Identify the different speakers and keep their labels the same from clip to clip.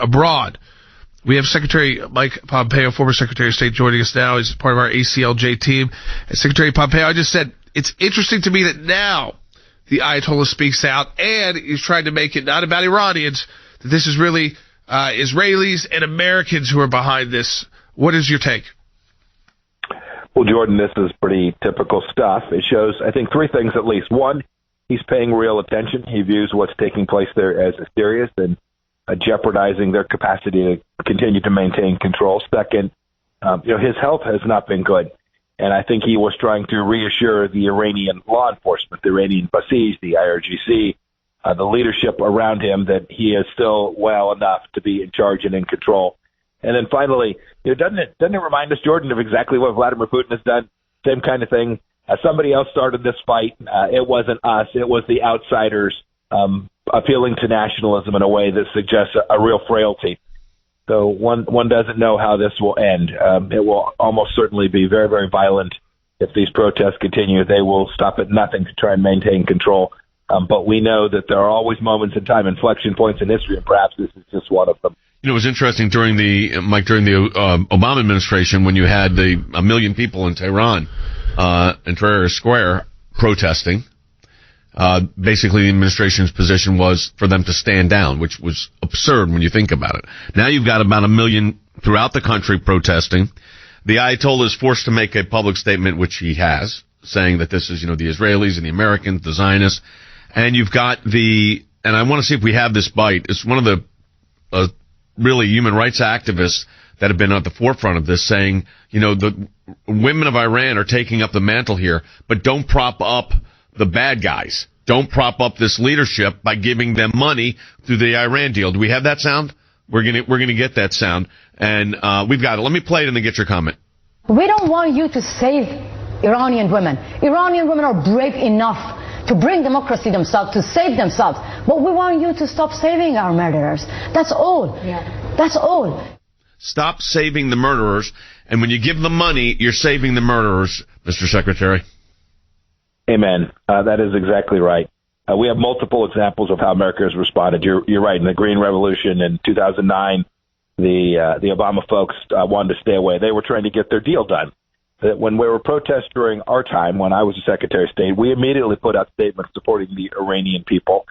Speaker 1: abroad. We have Secretary Mike Pompeo, former Secretary of State, joining us now. He's part of our ACLJ team. And Secretary Pompeo, I just said, it's interesting to me that now the Ayatollah speaks out, and he's trying to make it not about Iranians, that this is really Israelis and Americans who are behind this. What is your take?
Speaker 2: Well, Jordan, this is pretty typical stuff. It shows, I think, three things at least. One, he's paying real attention. He views what's taking place there as serious and jeopardizing their capacity to continue to maintain control. Second, his health has not been good. And I think he was trying to reassure the Iranian law enforcement, the Iranian Basij, the IRGC, the leadership around him, that he is still well enough to be in charge and in control. And then finally, doesn't it remind us, Jordan, of exactly what Vladimir Putin has done? Same kind of thing. Somebody else started this fight. It wasn't us. It was the outsiders appealing to nationalism in a way that suggests a real frailty. So one doesn't know how this will end. It will almost certainly be very, very violent if these protests continue. They will stop at nothing to try and maintain control. But we know that there are always moments in time, inflection points in history, and perhaps this is just one of them.
Speaker 3: It was interesting during the Obama administration when you had a million people in Tehran, in Tahrir Square, protesting. Basically, the administration's position was for them to stand down, which was absurd when you think about it. Now you've got about 1 million throughout the country protesting. The Ayatollah is forced to make a public statement, which he has, saying that this is, the Israelis and the Americans, the Zionists. And you've got and I want to see if we have this bite. It's one of the really human rights activists that have been at the forefront of this, saying, the women of Iran are taking up the mantle here, but don't prop up the bad guys. Don't prop up this leadership by giving them money through the Iran deal. Do we have that sound? We're gonna get that sound, and we've got it. Let me play it and then get your comment.
Speaker 4: We don't want you to save Iranian women. Iranian women are brave enough to bring democracy themselves, to save themselves. But we want you to stop saving our murderers. That's all. Yeah. That's all.
Speaker 3: Stop saving the murderers. And when you give them money, you're saving the murderers, Mr. Secretary.
Speaker 2: Amen. That is exactly right. We have multiple examples of how America has responded. You're right. In the Green Revolution in 2009, the Obama folks wanted to stay away. They were trying to get their deal done. That when we were protests during our time, when I was the Secretary of State, we immediately put out statements supporting the Iranian people.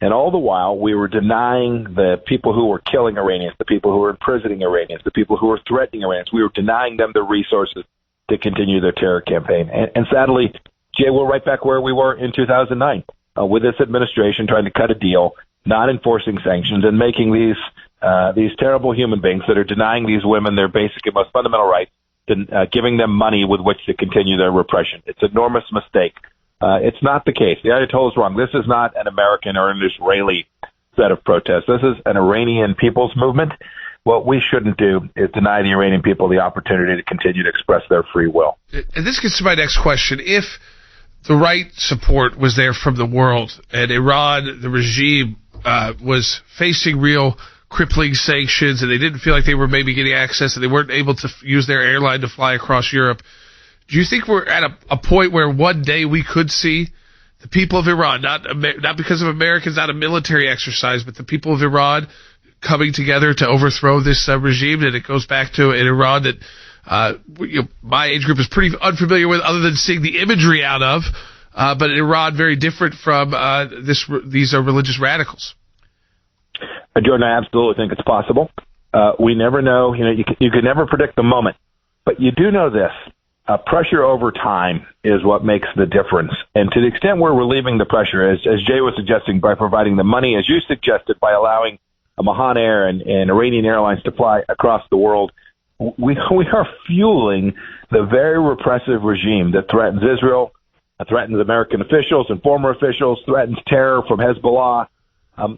Speaker 2: And all the while, we were denying the people who were killing Iranians, the people who were imprisoning Iranians, the people who were threatening Iranians. We were denying them the resources to continue their terror campaign. And sadly, Jay, we're right back where we were in 2009 with this administration trying to cut a deal, not enforcing sanctions, and making these terrible human beings that are denying these women their basic and most fundamental rights, giving them money with which to continue their repression. It's an enormous mistake. It's not the case. The Ayatollah is wrong. This is not an American or an Israeli set of protests. This is an Iranian people's movement. What we shouldn't do is deny the Iranian people the opportunity to continue to express their free will.
Speaker 1: And this gets to my next question. If the right support was there from the world and Iran, the regime, was facing real crippling sanctions, and they didn't feel like they were maybe getting access, and they weren't able to use their airline to fly across Europe, do you think we're at a point where one day we could see the people of Iran, not because of Americans, not a military exercise, but the people of Iran coming together to overthrow this regime? And it goes back to an Iran that my age group is pretty unfamiliar with, other than seeing the imagery out of, but an Iran very different from these religious radicals.
Speaker 2: Jordan, I absolutely think it's possible. We never know. You can never predict the moment. But you do know this. Pressure over time is what makes the difference. And to the extent we're relieving the pressure, as Jay was suggesting, by providing the money, as you suggested, by allowing Mahan Air and Iranian Airlines to fly across the world, we are fueling the very repressive regime that threatens Israel, threatens American officials and former officials, threatens terror from Hezbollah.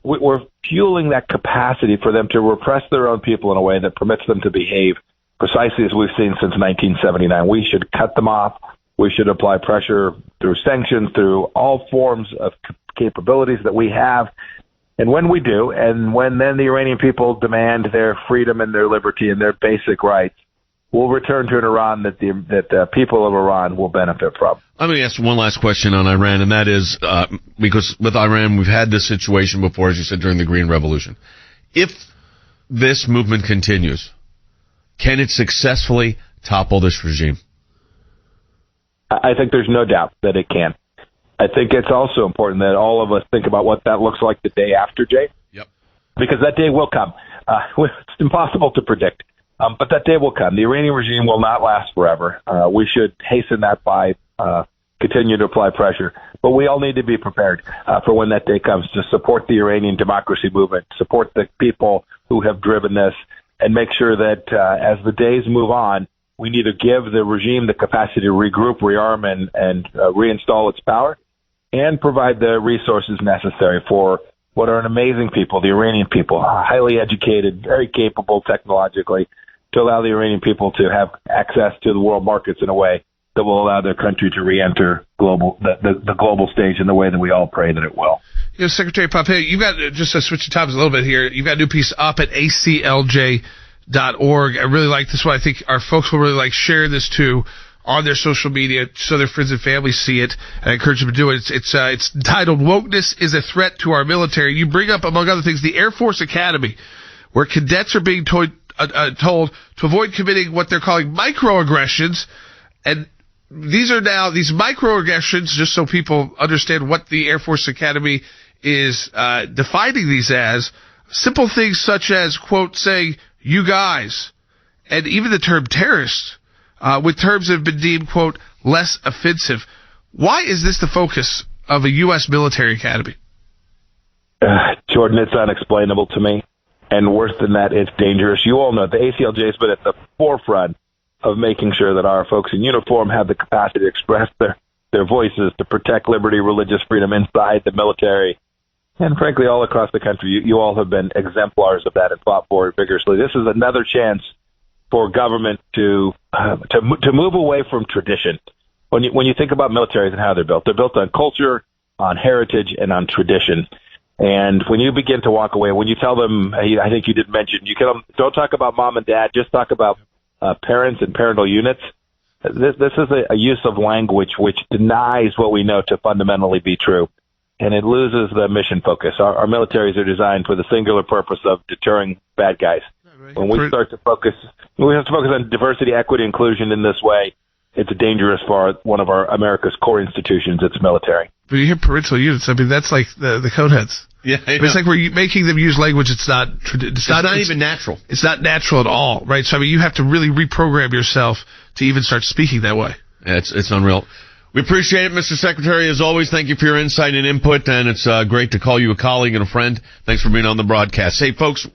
Speaker 2: We're fueling that capacity for them to repress their own people in a way that permits them to behave precisely as we've seen since 1979. We should cut them off. We should apply pressure through sanctions, through all forms of capabilities that we have. And when we do, and when then the Iranian people demand their freedom and their liberty and their basic rights, we'll return to an Iran that the people of Iran will benefit from.
Speaker 3: Let me ask one last question on Iran, and that is, because with Iran, we've had this situation before, as you said, during the Green Revolution. If this movement continues, can it successfully topple this regime?
Speaker 2: I think there's no doubt that it can. I think it's also important that all of us think about what that looks like the day after, Jay.
Speaker 3: Yep.
Speaker 2: Because that day will come. It's impossible to predict, but that day will come. The Iranian regime will not last forever. We should hasten that by continue to apply pressure. But we all need to be prepared for when that day comes to support the Iranian democracy movement, support the people who have driven this, and make sure that as the days move on, we need to give the regime the capacity to regroup, rearm, and reinstall its power, and provide the resources necessary for what are an amazing people, the Iranian people, highly educated, very capable technologically, to allow the Iranian people to have access to the world markets in a way that will allow their country to re-enter the global stage in the way that we all pray that it will.
Speaker 1: You know, Secretary Pompeo, you've got, just to switch the topics a little bit here, you've got a new piece up at ACLJ.org. I really like this one. I think our folks will really like sharing this too on their social media so their friends and family see it. I encourage them to do it. It's titled "Wokeness is a Threat to Our Military." You bring up, among other things, the Air Force Academy, where cadets are being told to avoid committing what they're calling microaggressions. And these microaggressions, just so people understand what the Air Force Academy is defining these as, simple things such as, quote, saying, "you guys," and even the term terrorists, with terms that have been deemed, quote, less offensive. Why is this the focus of a U.S. military academy?
Speaker 2: Jordan, it's unexplainable to me. And worse than that, it's dangerous. You all know the ACLJ has been at the forefront of making sure that our folks in uniform have the capacity to express their voices, to protect liberty, religious freedom inside the military, and frankly, all across the country. You all have been exemplars of that and fought for it vigorously. This is another chance for government to move away from tradition. When you think about militaries and how they're built on culture, on heritage, and on tradition. And when you begin to walk away, when you tell them, I think you did mention, don't talk about mom and dad, just talk about parents and parental units. This is a use of language which denies what we know to fundamentally be true, and it loses the mission focus. Our militaries are designed for the singular purpose of deterring bad guys. When we start to focus, we have to focus on diversity, equity, inclusion in this way. It's dangerous for one of America's core institutions, its military.
Speaker 1: But you hear parental units. I mean, that's like the coneheads.
Speaker 3: Yeah,
Speaker 1: it's like we're making them use language. It's not
Speaker 3: even natural.
Speaker 1: It's not natural at all, right? So I mean, you have to really reprogram yourself to even start speaking that way.
Speaker 3: Yeah, it's unreal. We appreciate it, Mr. Secretary. As always, thank you for your insight and input, and it's great to call you a colleague and a friend. Thanks for being on the broadcast. Hey, folks.